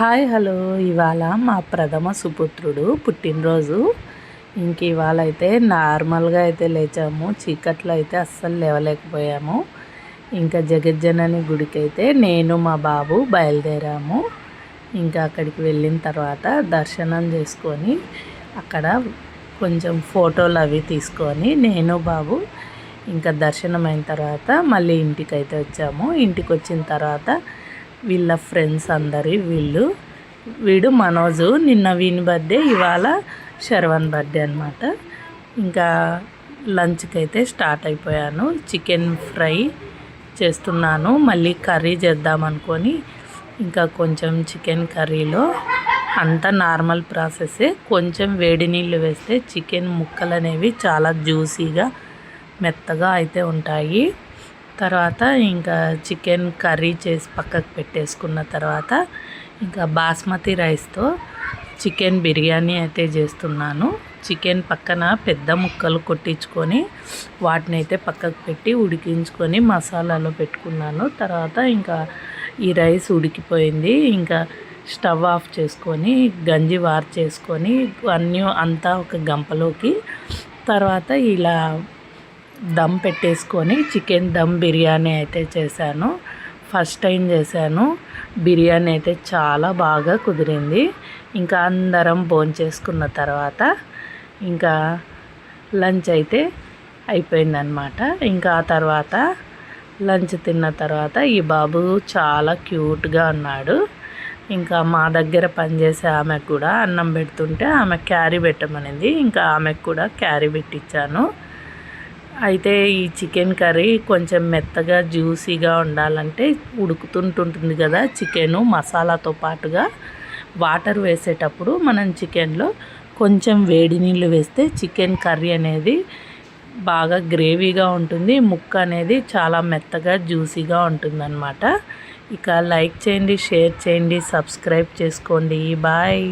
Hi hello ఇవాళ మా ప్రథమ సుపుత్రుడు పుట్టినరోజు. ఇవాళ అయితే నార్మల్గా అయితే లేచాము, చీకట్లో అయితే అస్సలు లేవలేకపోయాము. జగజ్జనని గుడికి అయితే నేను మా బాబు బయలుదేరాము. అక్కడికి వెళ్ళిన తర్వాత దర్శనం చేసుకొని అక్కడ కొంచెం ఫోటోలు అవి తీసుకొని నేను బాబు దర్శనం అయిన తర్వాత మళ్ళీ ఇంటికైతే వచ్చాము. ఇంటికి వచ్చిన తర్వాత వీళ్ళ ఫ్రెండ్స్ అందరి వీడు మనోజు, నిన్న వీని బర్త్డే, ఇవాళ శర్వన్ బర్త్డే అనమాట. లంచ్కి అయితే స్టార్ట్ అయిపోయాను. చికెన్ ఫ్రై చేస్తున్నాను, మళ్ళీ కర్రీ చేద్దామనుకొని కొంచెం చికెన్ కర్రీలో అంతా నార్మల్ ప్రాసెసే. కొంచెం వేడి నీళ్ళు వేస్తే చికెన్ ముక్కలు అనేవి చాలా జ్యూసీగా మెత్తగా అయితే ఉంటాయి. తర్వాత చికెన్ కర్రీ చేసి పక్కకు పెట్టేసుకున్న తర్వాత బాస్మతి రైస్తో చికెన్ బిర్యానీ అయితే చేస్తున్నాను. చికెన్ పక్కన పెద్ద ముక్కలు కొట్టించుకొని వాటిని అయితే పక్కకు పెట్టి ఉడికించుకొని మసాలాలో పెట్టుకున్నాను. తర్వాత ఈ రైస్ ఉడికిపోయింది. స్టవ్ ఆఫ్ చేసుకొని గంజి వార్ చేసుకొని అంతా ఒక గంపలోకి తర్వాత ఇలా దమ్ పెట్టేసుకొని చికెన్ దమ్ బిర్యానీ అయితే చేశాను. ఫస్ట్ టైం చేశాను. బిర్యానీ అయితే చాలా బాగా కుదిరింది. అందరం భోంచేసుకున్న తర్వాత లంచ్ అయితే అయిపోయిందనమాట. ఆ తర్వాత లంచ్ తిన్న తర్వాత ఈ బాబు చాలా క్యూట్గా ఉన్నాడు. మా దగ్గర పనిచేసే ఆమెకు కూడా అన్నం పెడుతుంటే ఆమె క్యారీ పెట్టమనింది. ఆమెకు కూడా క్యారీ పెట్టించాను. అయితే ఈ చికెన్ కర్రీ కొంచెం మెత్తగా జ్యూసీగా ఉండాలంటే ఉడుకుతుంటుంది కదా చికెను, మసాలాతో పాటుగా వాటర్ వేసేటప్పుడు మనం చికెన్లో కొంచెం వేడి నీళ్ళు వేస్తే చికెన్ కర్రీ అనేది బాగా గ్రేవీగా ఉంటుంది, ముక్క అనేది చాలా మెత్తగా జ్యూసీగా ఉంటుందన్నమాట. లైక్ చేయండి, షేర్ చేయండి, సబ్స్క్రైబ్ చేసుకోండి. బాయ్.